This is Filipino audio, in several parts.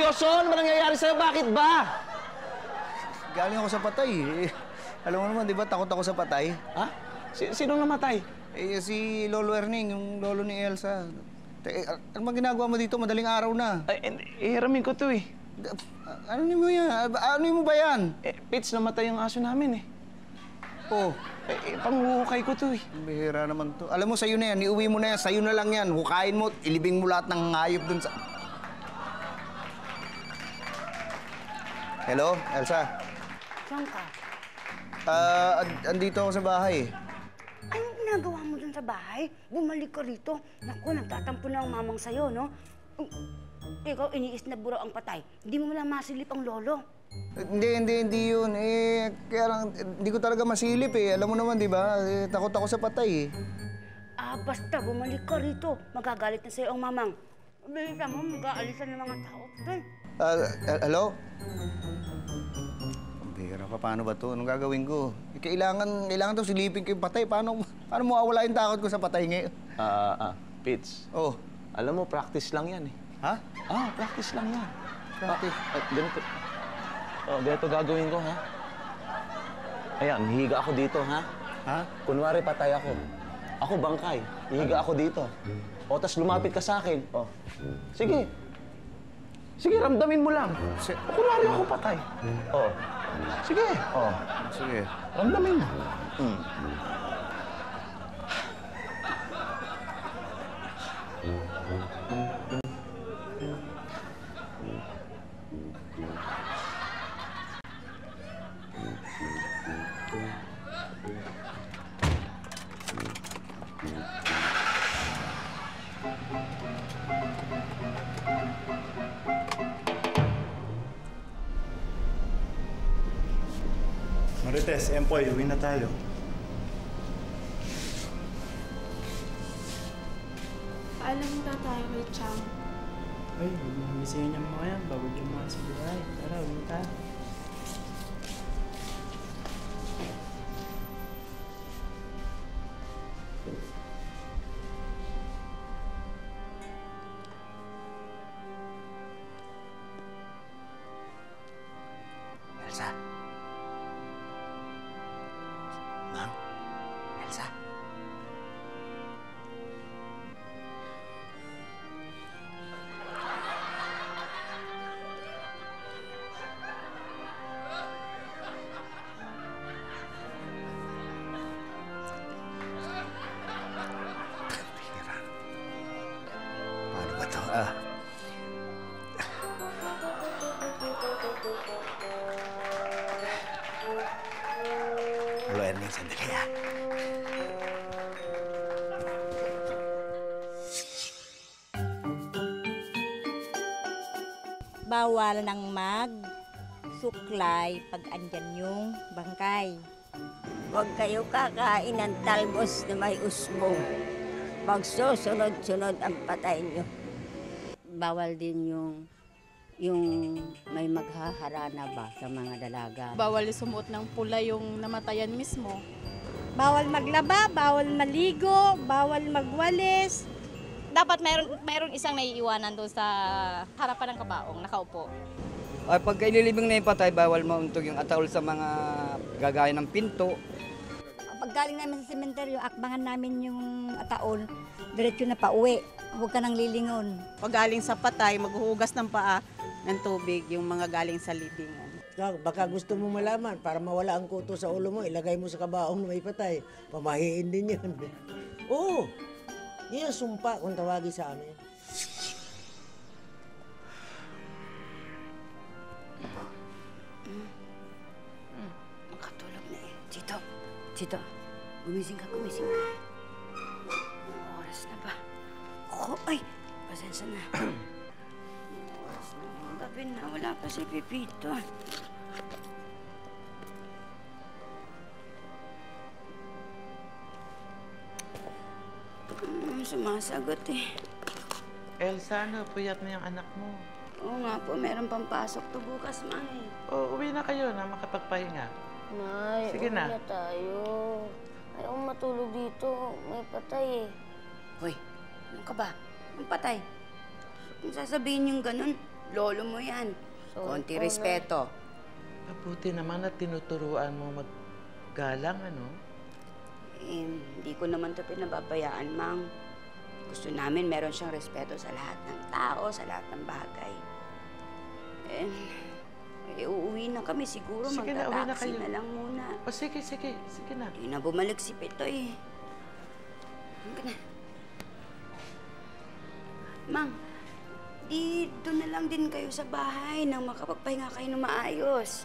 seryoso? Ano ba nangyayari sa'yo? Bakit ba? Galing ako sa patay eh. Alam mo naman, di ba, takot ako sa patay? Ha? Sinong namatay? Eh, si Lolo Erning, yung lolo ni Elsa. Ano bang ginagawa mo dito? Madaling araw na. Ay, ihiramin ko to eh. Ano mo yan? Ano mo ba yan? Pits, namatay yung aso namin eh. Oh. Panghuhukay ko to eh. Bihira naman to. Alam mo, sa'yo na yan. Iuwi mo na yan. Sa'yo na lang yan. Hukain mo, ilibing mo lahat ng hayop dun sa... Hello, Elsa? Saan ka? Andito ako sa bahay. Anong ginagawa mo dun sa bahay? Bumalik ka rito. Naku, nagtatampo na ang mamang sa'yo, no? Ikaw, iniis na buraw ang patay. Hindi mo lang masilip ang lolo. Hindi yun. Kaya lang, hindi ko talaga masilip eh. Alam mo naman, di ba? Takot ako sa patay eh. Basta, bumalik ka rito. Magagalit na sa'yo ang mamang. Bilita mo, mag-aalisan ng mga tao. Dun. Hello? Bihira pa, paano ba to? Anong gagawin ko? Kailangan to silipin ko yung patay. Paano mawawala yung takot ko sa patay ngayon? Pits. Oh. Alam mo, practice lang yan eh. Ha? Practice lang yan. Practice? Ganito. Ganito gagawin ko, ha? Ayan, hihiga ako dito, ha? Ha? Kunwari, patay ako. Ako, bangkay. Hihiga ako dito. O, tas lumapit ka sa akin. O, sige. Sige, ramdamin mo lang. Kunwari ako patay. O, sige. O, sige. Ramdamin mo. Marites, Empoy, uwi na tayo. Alam mo tayo kay Chang. Ay, huwag mo hamisayin niya mga yan bago dumaan sa buhay. Tara, uwi tayo. Elsa? Ma'am? Elsa? Bihira. Paano ba to? Lolo Erning, sandali Bawal nang mag-suklay pag andyan yung bangkay. Huwag kayo kakain ng talbos na may usbong. Magsusunod-sunod ang patay nyo. Bawal din yung may maghaharana ba sa mga dalaga. Bawal sumuot ng pula yung namatayan mismo. Bawal maglaba, bawal maligo, bawal magwalis. Dapat mayroon isang naiiwanan doon sa harapan ng kabaong, nakaupo. Ay, pagka ililibing na yung patay, bawal mauntog yung ataol sa mga gagaya ng pinto. Pag galing namin sa sementeryo, akbangan namin yung ataol, diretso na pauwi. Huwag ka nang lilingon. Pag galing sa patay, maghuhugas ng paa ng tubig yung mga galing sa libingan. Baka gusto mo malaman, para mawala ang kuto sa ulo mo, ilagay mo sa kabaong na may patay. Pamahiin din yun. Oo, yun ang sumpa kung tawagin sa amin. Makatulog na eh. Chito, gumising ka. Oras na ba? Ay, pasensya na. Oras na ng gabi na, wala pa si Pepito. Sumasagot eh. Elsa, ano? Puyat na yung anak mo. Oo nga po, meron pang pasok to bukas, May. Uwi na kayo na makapagpahinga. Nay, sige na. Uwi na tayo. Ayaw matulog dito. May patay eh. Hoy, ano ka ba? Ang patay. Kung sasabihin yung ganun, Lolo mo yan. Konti po, respeto. Mabuti naman at tinuturuan mo maggalang, ano? Hindi ko naman ito pinababayaan, Mang. Gusto namin meron siyang respeto sa lahat ng tao, sa lahat ng bagay. Uuwi na kami siguro. Sige na, uwi na Magta-taxi kayo. na lang muna. O sige, sige. Sige na. Hindi na bumalik si Pitoy. Hindi na. Mang, di doon na lang din kayo sa bahay nang makapagpahinga kayo ng maayos.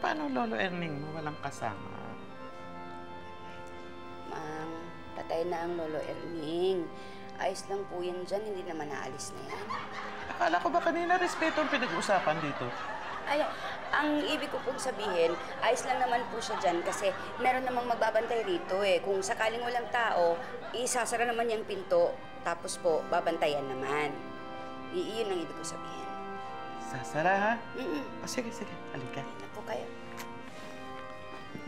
Paano, Lolo Erning mo? Walang kasama. Mang, patay na ang Lolo Erning. Ayos lang po yan dyan, hindi naman naalis na yan. Akala ko ba kanina respeto ang pinag-uusapan dito? Ay, ang ibig ko pong sabihin, ayos lang naman po siya dyan kasi meron namang magbabantay rito eh. Kung sakaling walang tao, isasara naman yung pinto, tapos po, babantayan naman. Iyon ang ibig ko sabihin. Sasara, ha? O sige, sige. Halika. Hindi na po kayo.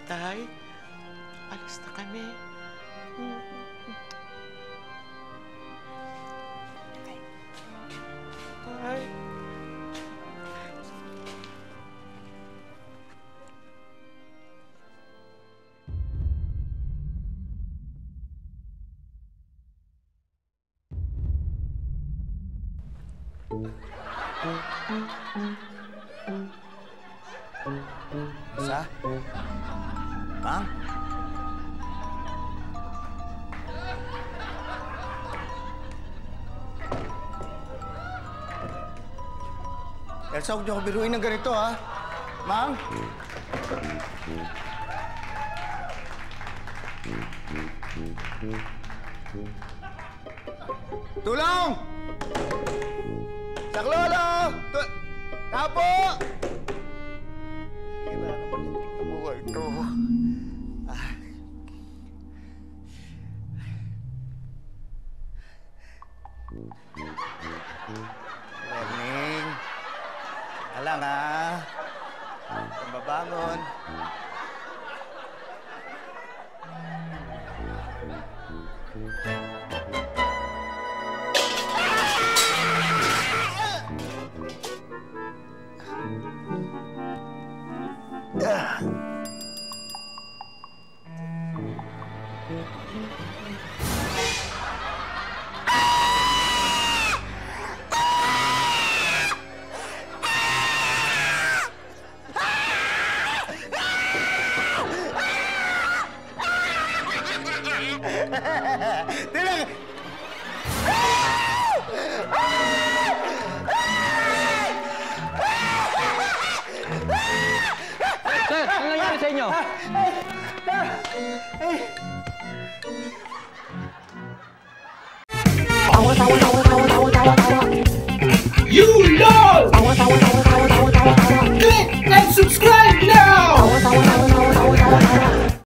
Tay, alis na kami. Tay. Elsa? Mang? Elsa, huwag niyo ko biruin ng ganito, ha? Mang? Tulong! Saklolo! Tapo! Kailangan naman yung buhay ito. Learning. Alang, ha? Kung babangon. Tilang! Sir, ano nangyari sa inyo? Tawa, tawa, tawa.